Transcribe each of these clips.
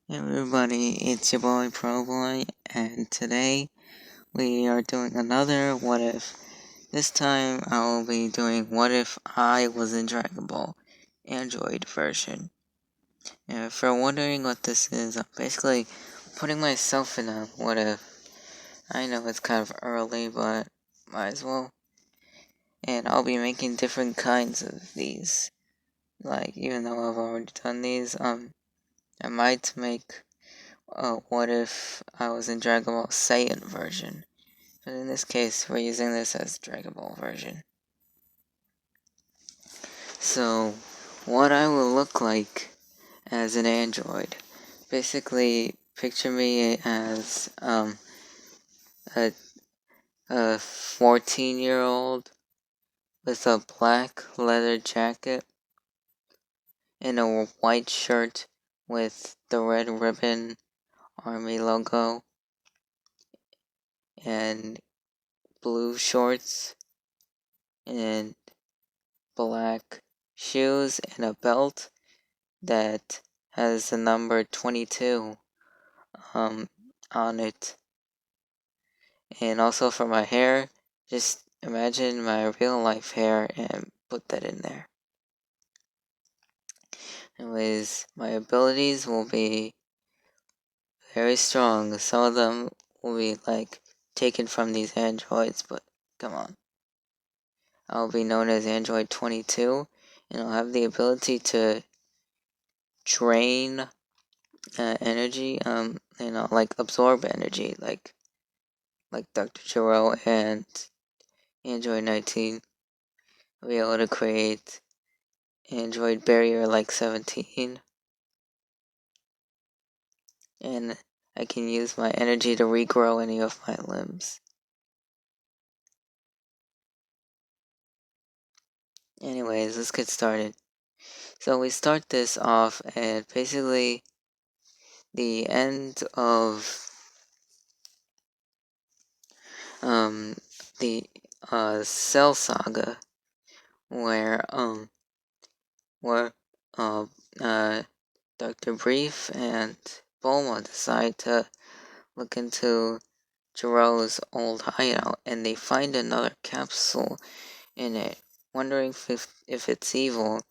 Hey everybody, it's your boy Pro Boy, and today we are doing another What If. This time I will be doing What If I was in Dragon Ball Android version. And if you're wondering what this is, I'm basically putting myself in a What If. I know it's kind of early, but might as well. And I'll be making different kinds of these. Like, even though I've already done these, I might make what if I was in Dragon Ball Saiyan version? But in this case, we're using this as Dragon Ball version. So, what I will look like as an android. Basically, picture me as a 14-year-old with a black leather jacket and a white shirt with the red ribbon army logo and blue shorts and black shoes and a belt that has the number 22 on it. And also for my hair, just imagine my real life hair and put that in there. Anyways, my abilities will be very strong. Some of them will be like taken from these androids, but come on. I'll be known as Android 22, and I'll have the ability to drain energy, like absorb energy, like Dr. Giro and Android 19. I'll be able to create Android barrier like 17, and I can use my energy to regrow any of my limbs. Anyways, let's get started. So we start this off at basically the end of the Cell Saga, where where uh, uh, Dr. Brief and Bulma decide to look into Jiro's old hideout, and they find another capsule in it. Wondering if it's evil,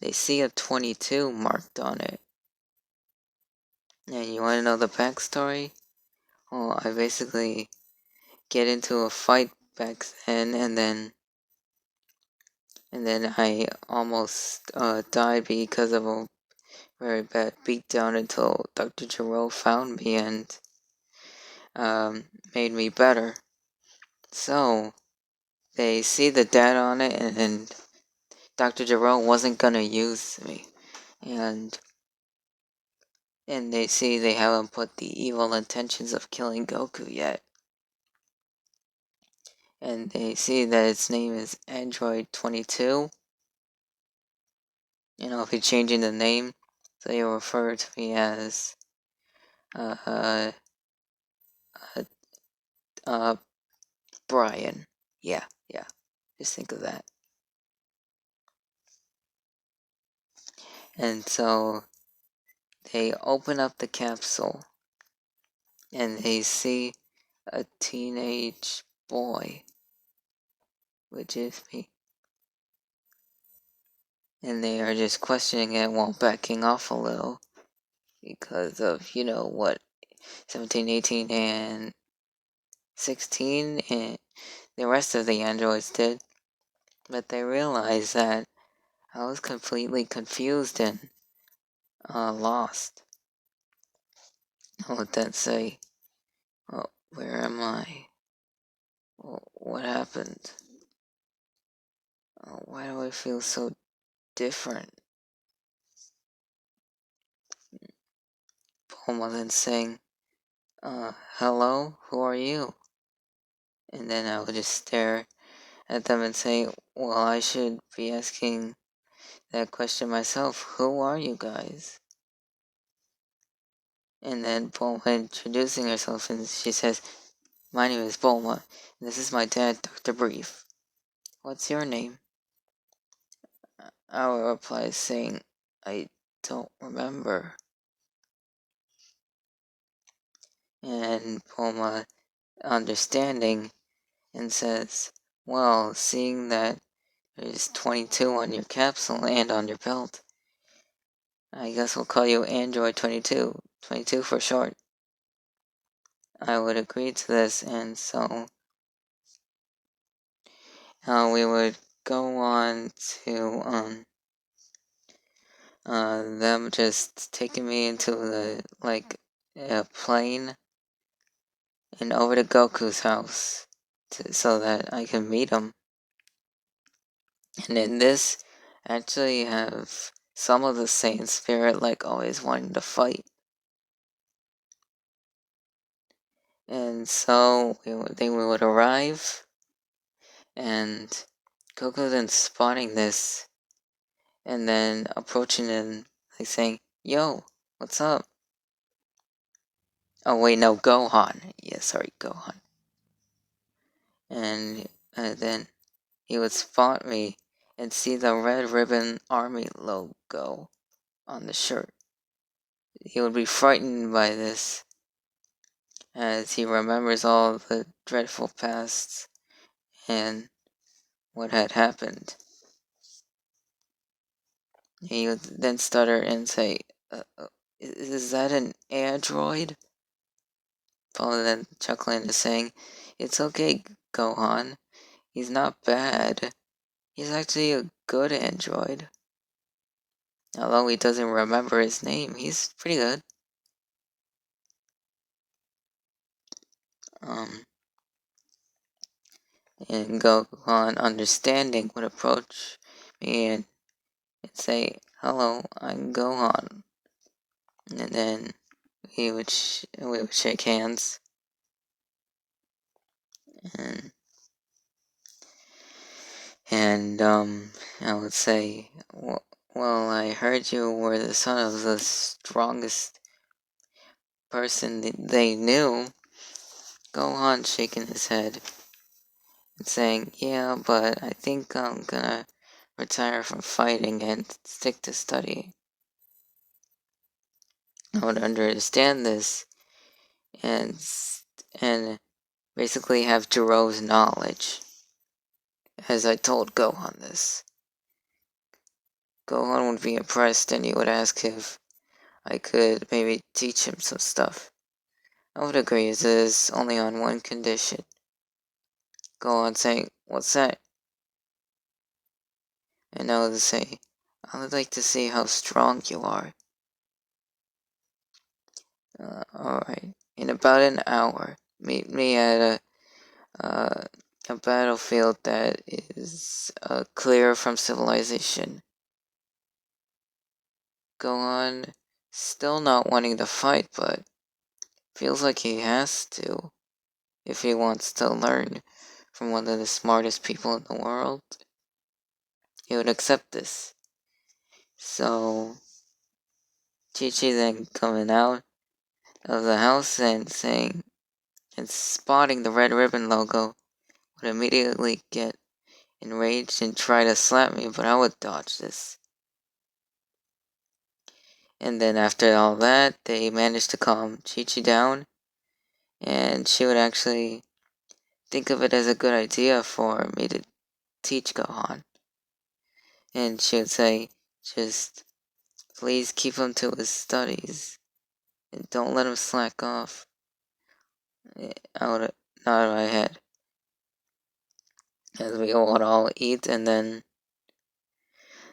they see a 22 marked on it. And you want to know the backstory? Well, I basically get into a fight back then, and then I almost died because of a very bad beatdown until Dr. Giro found me and made me better. So they see the data on it, and Dr. Giro wasn't gonna use me, and they see they haven't put the evil intentions of killing Goku yet, and they see that its name is Android 22, and I'll be changing the name, so you'll refer to me as uh, uh, uh, Brian. Yeah, just think of that. And so they open up the capsule, and they see a teenage boy, which is me. And they are just questioning it while backing off a little because of, what 17, 18, and 16 and the rest of the androids did. But they realized that I was completely confused and lost. What would that say? Oh, where am I? What happened? Why do I feel so different? Bulma then saying, hello, who are you? And then I would just stare at them and say, well, I should be asking that question myself. Who are you guys? And then Bulma introducing herself, and she says, my name is Bulma, and this is my dad, Dr. Brief. What's your name? I will reply saying, I don't remember. and Bulma understanding and says, well, seeing that there's 22 on your capsule and on your belt, I guess we'll call you Android 22, 22 for short. I would agree to this, and so we would go on to them just taking me into the a plane and over to Goku's house so that I can meet him. And in this, actually have some of the same spirit, like always wanting to fight. And so they would arrive, and Goku then spotting this, and then approaching and like saying, "Yo, what's up?" Oh wait, no, Gohan. Yeah, sorry, Gohan. And then he would spot me and see the Red Ribbon Army logo on the shirt. He would be frightened by this, as he remembers all the dreadful pasts and what had happened. He would then stutter and say, is that an android? Paul then chuckling and saying, it's okay, Gohan. He's not bad. He's actually a good android. Although he doesn't remember his name, he's pretty good. And Gohan, understanding, would approach me and say, hello, I'm Gohan. And then we would shake hands. And I would say, well, I heard you were the son of the strongest person they knew. Gohan shaking his head and saying, yeah, but I think I'm gonna retire from fighting and stick to studying. I would understand this and basically have Jiro's knowledge, as I told Gohan this. Gohan would be impressed and he would ask if I could maybe teach him some stuff. I would agree, this is only on one condition. Gohan saying, what's that? And I would say, I would like to see how strong you are. Alright, in about an hour, meet me at a battlefield that is clear from civilization. Gohan, still not wanting to fight, but feels like he has to if he wants to learn from one of the smartest people in the world. He would accept this. So Chi-Chi then coming out of the house and saying and spotting the Red Ribbon logo would immediately get enraged and try to slap me, but I would dodge this. And then after all that, they managed to calm Chi-Chi down, and she would actually think of it as a good idea for me to teach Gohan. And she would say, just please keep him to his studies and don't let him slack off. I would nod my head as we would all eat, and then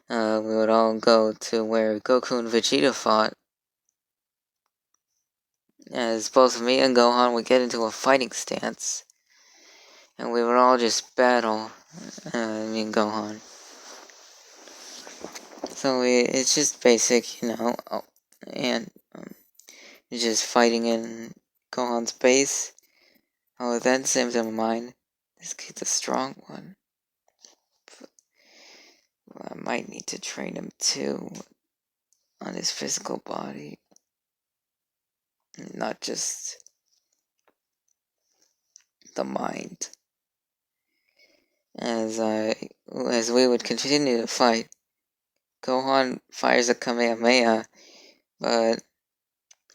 we would all go to where Goku and Vegeta fought, as both me and Gohan would get into a fighting stance, and we would all just battle, me and Gohan. So it's just basic, and just fighting in Gohan's base. Oh, then seems in my mind, this kid's a strong one. Well, I might need to train him too, on his physical body, not just the mind. As we would continue to fight, Gohan fires a Kamehameha, but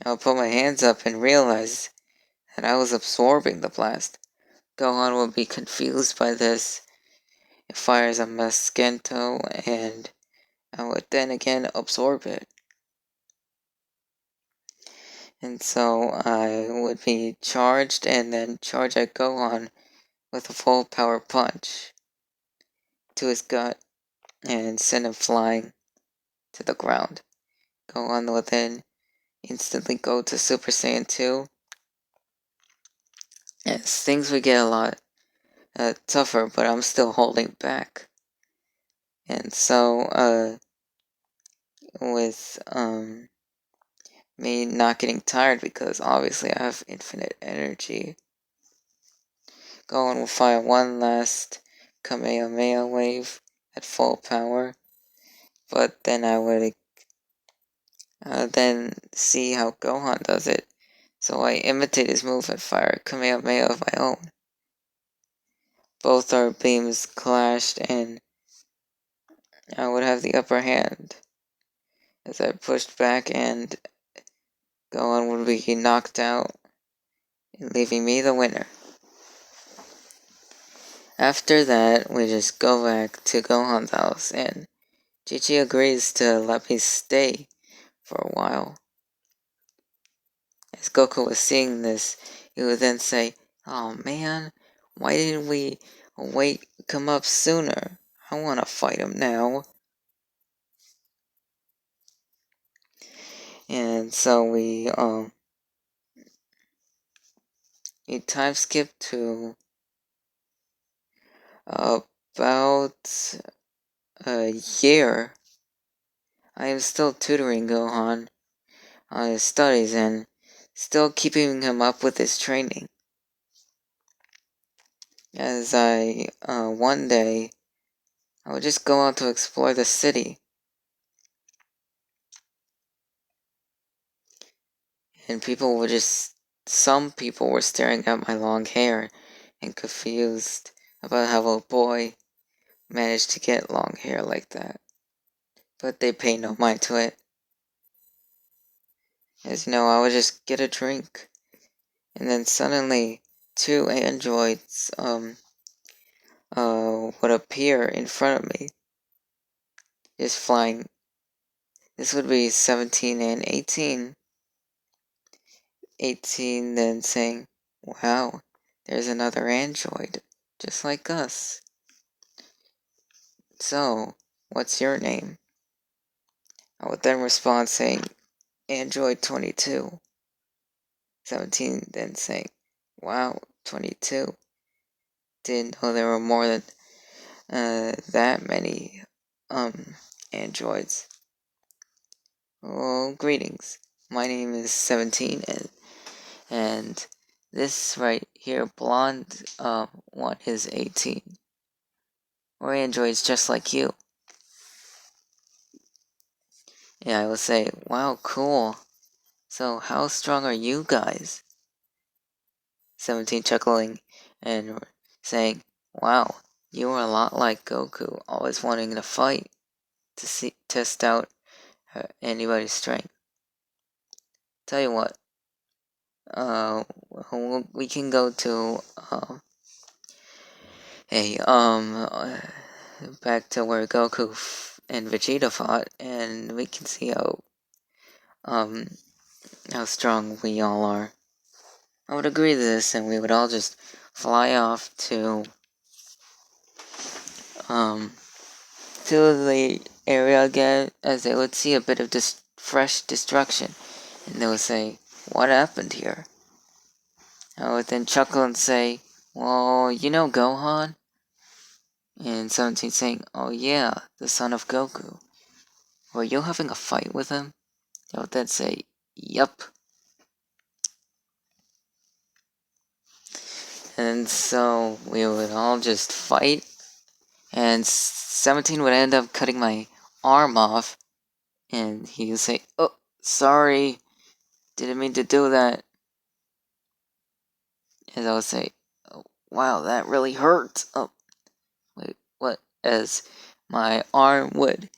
I'll put my hands up and realize and I was absorbing the blast. Gohan would be confused by this. It fires a Mosquito, and I would then again absorb it. And so I would be charged and then charge at Gohan with a full power punch to his gut and send him flying to the ground. Gohan would then instantly go to Super Saiyan 2. As things would get a lot tougher, but I'm still holding back. And so, with me not getting tired because obviously I have infinite energy, Gohan will fire one last Kamehameha wave at full power, but then I would then see how Gohan does it. So I imitate his move and fire Kamehameha of my own. Both our beams clashed and I would have the upper hand as I pushed back and Gohan would be knocked out, leaving me the winner. After that, we just go back to Gohan's house and Chi agrees to let me stay for a while. As Goku was seeing this, he would then say, "Oh man, why didn't we come up sooner? I want to fight him now." And so we time skip to about a year. I am still tutoring Gohan on his studies and still keeping him up with his training. As one day, I would just go out to explore the city. And some people were staring at my long hair and confused about how a boy managed to get long hair like that. But they paid no mind to it. As you know, I would just get a drink. And then suddenly, two androids, would appear in front of me. Just flying. This would be 17 and 18. 18 then saying, "Wow, there's another android, just like us. So, what's your name?" I would then respond saying, "Android 22. 17 then saying, "Wow, 22. Didn't know there were more than that many androids. Well, greetings. My name is 17 and this right here, blonde one is 18. We're androids just like you." Yeah, I would say, "Wow, cool. So how strong are you guys?" 17 chuckling and saying, "Wow, you are a lot like Goku, always wanting to fight to test out anybody's strength. Tell you what, we can go to a back to where Goku and Vegeta fought, and we can see how strong we all are." I would agree to this, and we would all just fly off to the area again, as they would see a bit of fresh destruction, and they would say, "What happened here?" I would then chuckle and say, "Well, you know Gohan?" And 17 saying, "Oh yeah, the son of Goku. Were you having a fight with him?" I would then say, "Yup." And so we would all just fight, and 17 would end up cutting my arm off, and he would say, "Oh, sorry, didn't mean to do that." And I would say, "Oh, wow, that really hurt." "Oh, wait, what?" As my arm would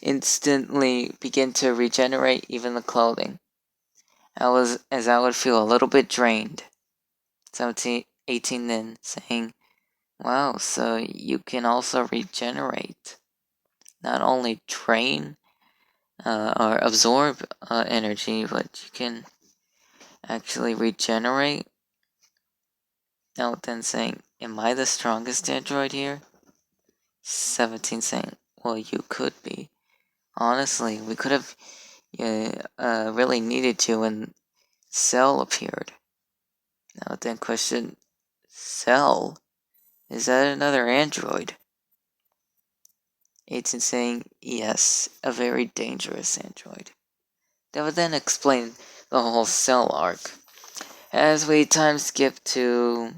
instantly begin to regenerate even the clothing. I would feel a little bit drained. 17, 18 then saying, wow, so you can also regenerate. Not only drain or absorb energy, but you can actually regenerate. Now then saying, am I the strongest android here? 17 saying, well, you could be. Honestly, we could have really needed you when Cell appeared. Now then question, Cell? Is that another android? 18 saying, yes, a very dangerous android. That would then explain the whole Cell arc. As we time skip to,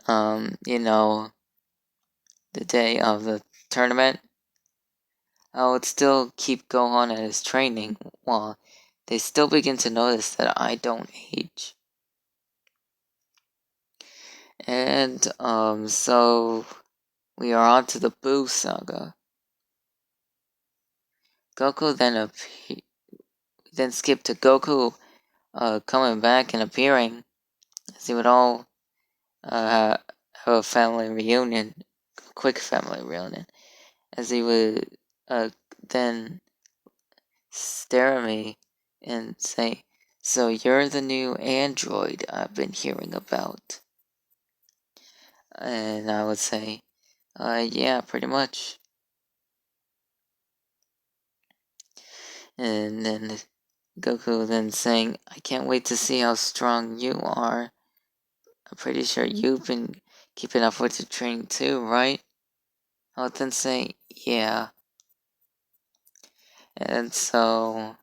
the day of the tournament, I would still keep Gohan at his training while they still begin to notice that I don't age. And, so we are on to the Boo saga. Goku then skip to Goku, coming back and appearing, as they would all, have a family reunion, a quick family reunion, as he would, then stare at me and say, so you're the new android I've been hearing about. And I would say, yeah, pretty much. And then Goku then saying, I can't wait to see how strong you are. I'm pretty sure you've been keeping up with your training too, right? I would then say, yeah. And so,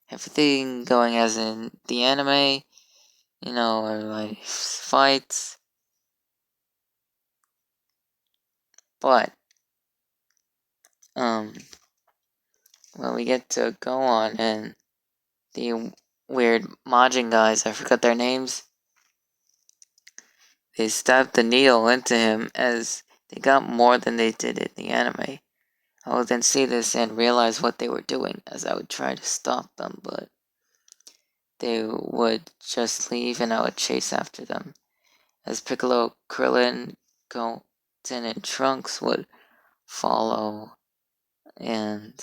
everything going as in the anime, everybody fights. But, when we get to Gohan and the weird Majin guys, I forgot their names, they stabbed the needle into him as they got more than they did in the anime. I would then see this and realize what they were doing as I would try to stop them, but they would just leave and I would chase after them. As Piccolo, Krillin, Goten, and Trunks would follow, and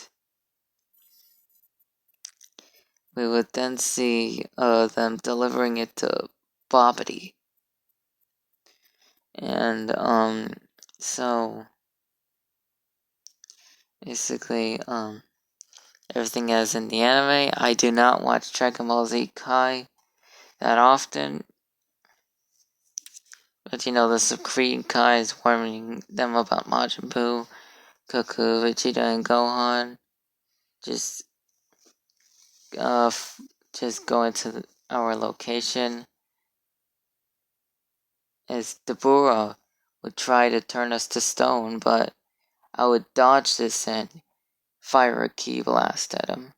we would then see them delivering it to Bobbity. And so basically everything as in the anime. I do not watch Dragon Ball Z Kai that often, but the Supreme Kai is warning them about Majin Buu, Goku, Vegeta, and Gohan. Just just going to our location as Dabura would try to turn us to stone, but I would dodge this and fire a ki blast at him.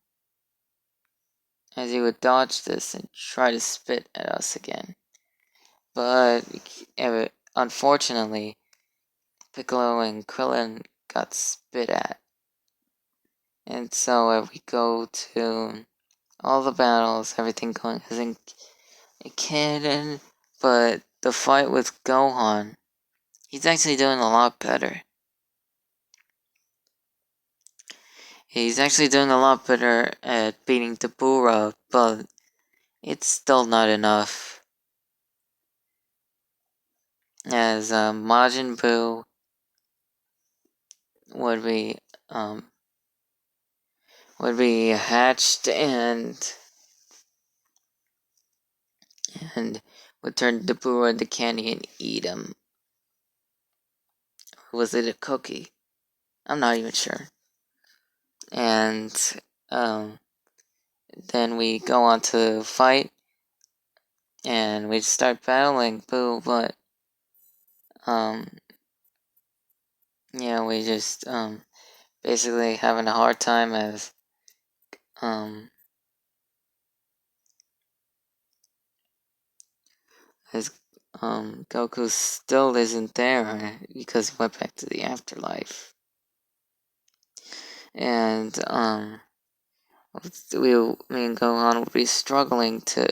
As he would dodge this and try to spit at us again. But unfortunately, Piccolo and Krillin got spit at. And so we go to all the battles, everything going as in canon, but the fight with Gohan, he's actually doing a lot better. He's actually doing a lot better at beating Dabura, but it's still not enough. As Majin Buu would be hatched and would turn Dabura into candy and eat him. Or was it a cookie? I'm not even sure. And then we go on to fight, and we start battling Boo, but we just basically having a hard time as um as Goku still isn't there because he went back to the afterlife. And me and Gohan would be struggling to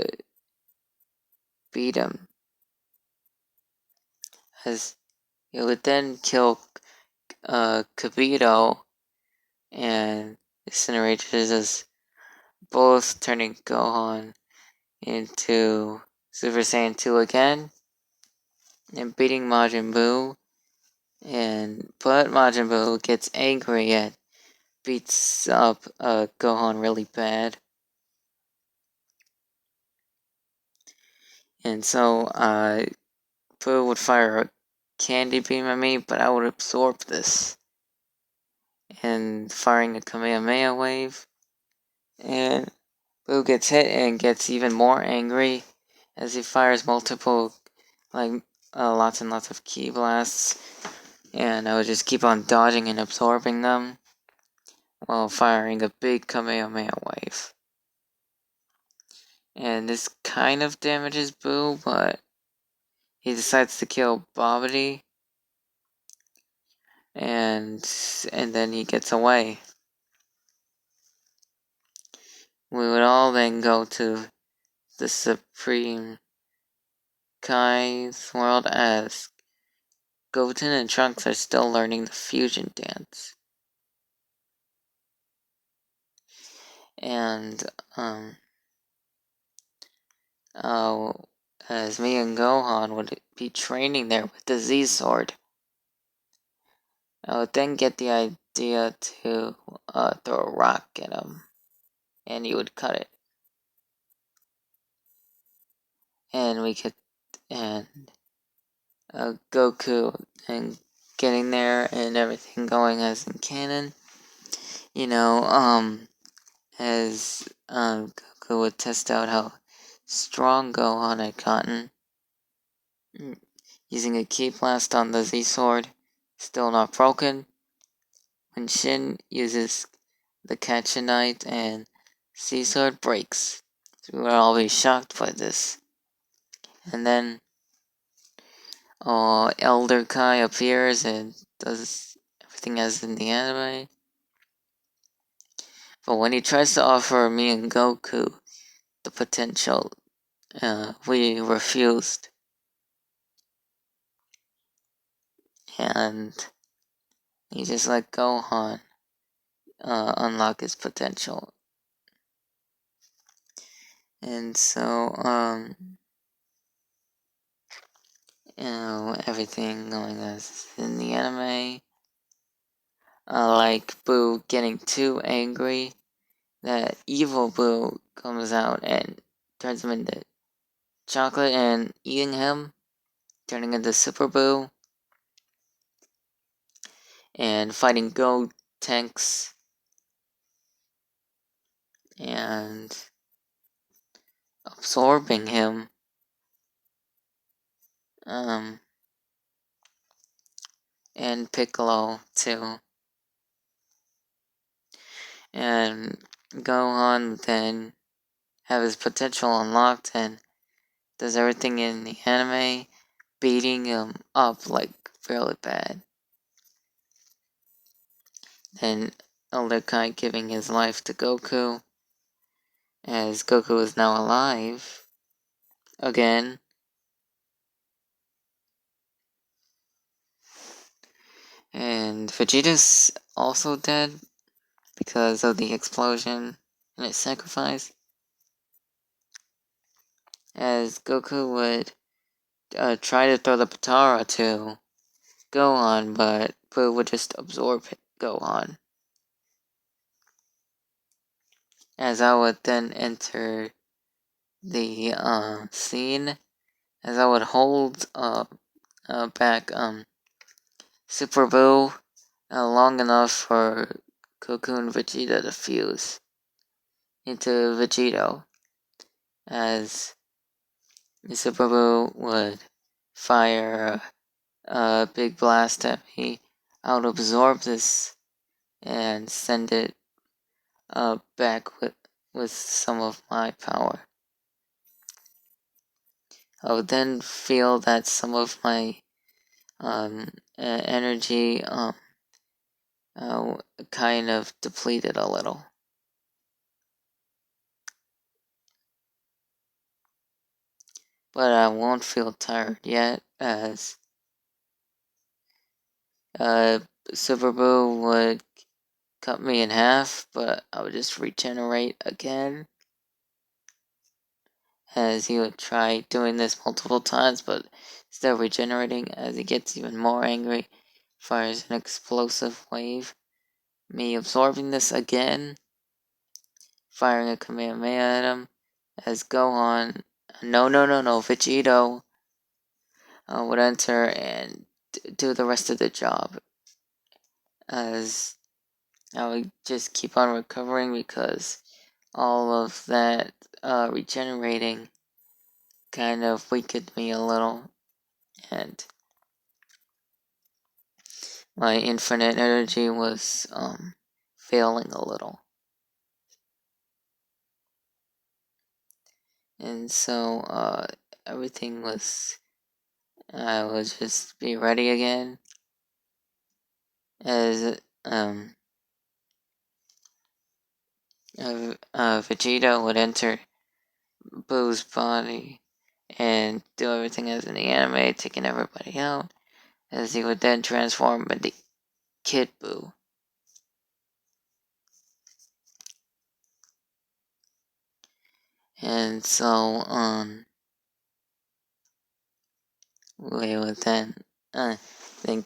beat him. As he would then kill Kibito and incinerators as both turning Gohan into Super Saiyan 2 again and beating Majin Buu. But Majin Buu gets angry and beats up Gohan really bad. And so Buu would fire a candy beam at me, but I would absorb this. And firing a Kamehameha wave. And Buu gets hit and gets even more angry as he fires multiple, lots and lots of ki blasts. And I would just keep on dodging and absorbing them while firing a big Kamehameha wave. And this kind of damages Buu, but he decides to kill Babidi. And then he gets away. We would all then go to the Supreme Kai's world as Goten and Trunks are still learning the fusion dance. And as me and Gohan would be training there with the Z sword, I would then get the idea to throw a rock at him, and he would cut it. And we could, and Goku and getting there and everything going as in canon, as Goku would test out how strong Gohan had gotten, using a ki blast on the Z sword, still not broken. When Shin uses the Catchinite and Z sword breaks, so we would all be shocked by this. And then Elder Kai appears and does everything as in the anime. But when he tries to offer me and Goku the potential, we refused. And he just let Gohan unlock his potential. And so, everything going as in the anime. Like Boo getting too angry, that evil Boo comes out and turns him into chocolate and eating him, turning into Super Boo, and fighting Gotenks, and absorbing him. And Piccolo too. And Gohan then have his potential unlocked and does everything in the anime, beating him up like really bad. Then Elder Kai giving his life to Goku, as Goku is now alive again. And Vegeta's also dead because of the explosion and his sacrifice. As Goku would try to throw the Potara to Gohan, but Boo would just absorb Gohan. As I would then enter the scene, as I would hold back Super Boo long enough for Goku and Vegeta to fuse into Vegito, as Super Boo would fire a big blast at me. I would absorb this and send it back with some of my power. I would then feel that some of my energy kind of depleted a little. but I won't feel tired yet, as Super Boo would cut me in half, but I would just regenerate again, as he would try doing this multiple times, but still regenerating. As he gets even more angry, fires an explosive wave, me absorbing this again, firing a Kamehameha at him, as Gohan, no, Vegito would enter and do the rest of the job, as I would just keep on recovering, because all of that regenerating kind of weakened me a little, and my infinite energy was failing a little. And so everything was, I would just be ready again, as Vegeta would enter Boo's body and do everything as in the anime, taking everybody out, as he would then transform into Kid Boo. And so, we would then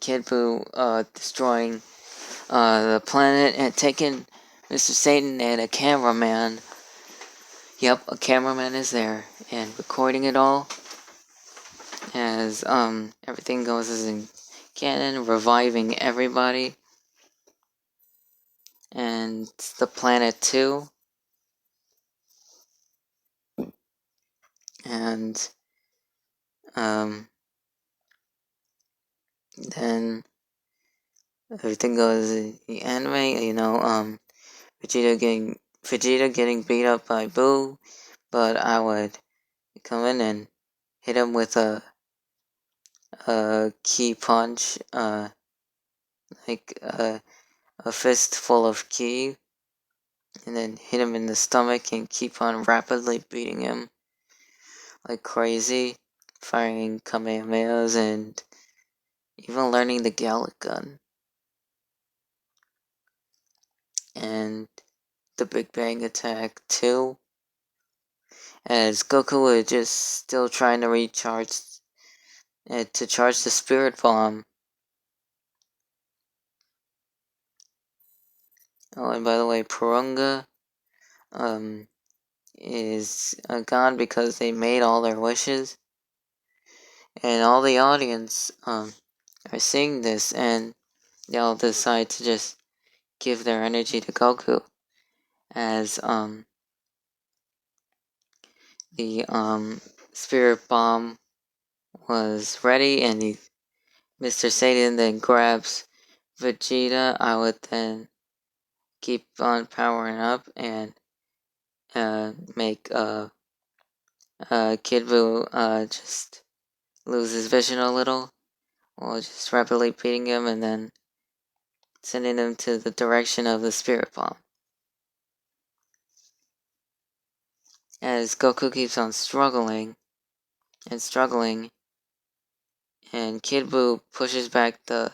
Kid Boo, destroying, the planet and taking Mr. Satan and a cameraman. Yep, a cameraman is there and recording it all, as, everything goes as in canon, reviving everybody. And the planet too. And, then everything goes in the anime, Vegeta getting beat up by Boo, but I would come in and hit him with a key punch, like a fist full of ki, and then hit him in the stomach and keep on rapidly beating him like crazy, firing Kamehamehas and even learning the Gallic gun. And the Big Bang attack too, as Goku was just still trying to charge the Spirit Bomb. Oh, and by the way, Purunga is gone because they made all their wishes, and all the audience are seeing this, and they all decide to just give their energy to Goku, as the Spirit Bomb was ready, and Mr. Satan then grabs Vegeta. I would then keep on powering up and make Kid Buu just lose his vision a little, while just rapidly beating him and then sending him to the direction of the Spirit Bomb. As Goku keeps on struggling, and Kid Buu pushes back the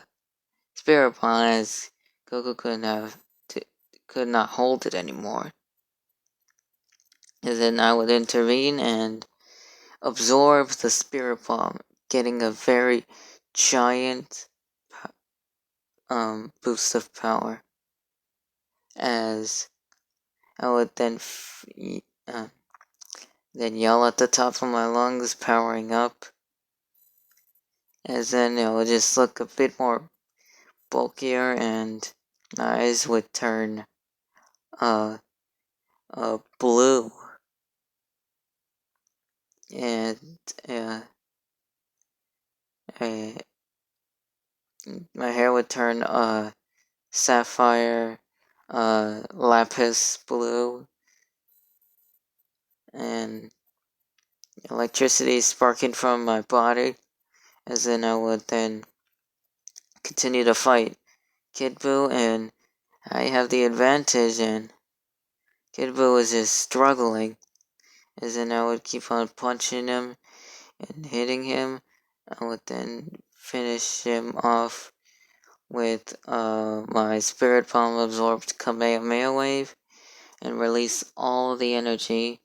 Spirit Bomb, as Goku could not hold it anymore. And then I would intervene and absorb the Spirit Bomb, getting a very giant boost of power, as I would then yell at the top of my lungs, powering up, as then it would just look a bit more bulkier, and my eyes would turn blue, and my hair would turn sapphire, lapis blue, and electricity sparking from my body, as then I would then continue to fight Kid Buu, and I have the advantage, and Kid Buu was just struggling, as then I would keep on punching him and hitting him, I would then finish him off with my Spirit Bomb absorbed Kamehameha Wave and release all the energy,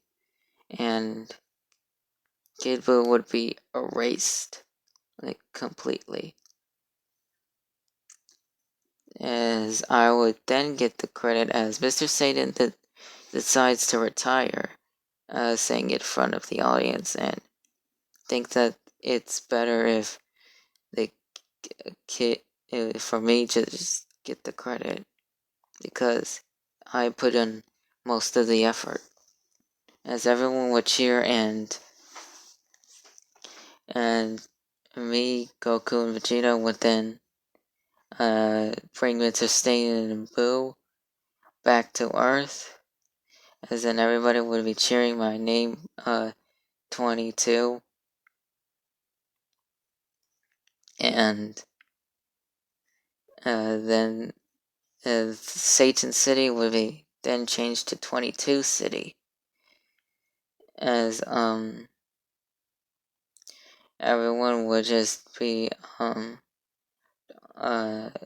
and Kid Buu would be erased, like, completely. As I would then get the credit as Mr. Satan decides to retire, saying it in front of the audience, and think that it's better if the kid, for me to just get the credit, because I put in most of the effort. As everyone would cheer, and me, Goku, and Vegeta would then bring Mr. Satan and Boo back to Earth, as then everybody would be cheering my name, 22, and then Satan City would be then changed to 22 City, as everyone would just be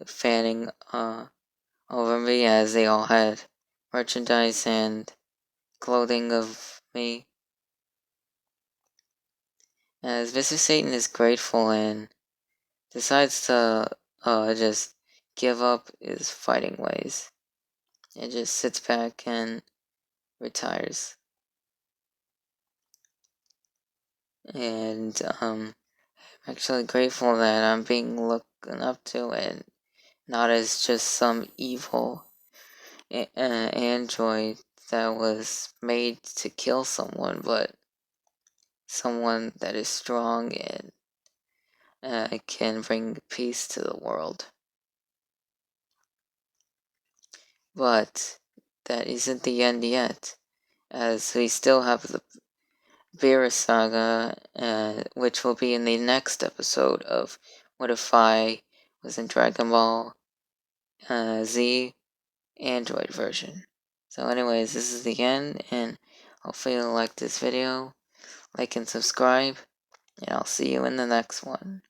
fanning over me, as they all had merchandise and clothing of me. As Mr. Satan is grateful and decides to just give up his fighting ways, and just sits back and retires. And I'm actually grateful that I'm being looked up to, and not as just some evil android that was made to kill someone, but someone that is strong and can bring peace to the world. But that isn't the end yet, as we still have the Beerus saga, which will be in the next episode of What If I Was in Dragon Ball Z Android version. So anyways, this is the end, and hopefully you'll like this video, like and subscribe, and I'll see you in the next one.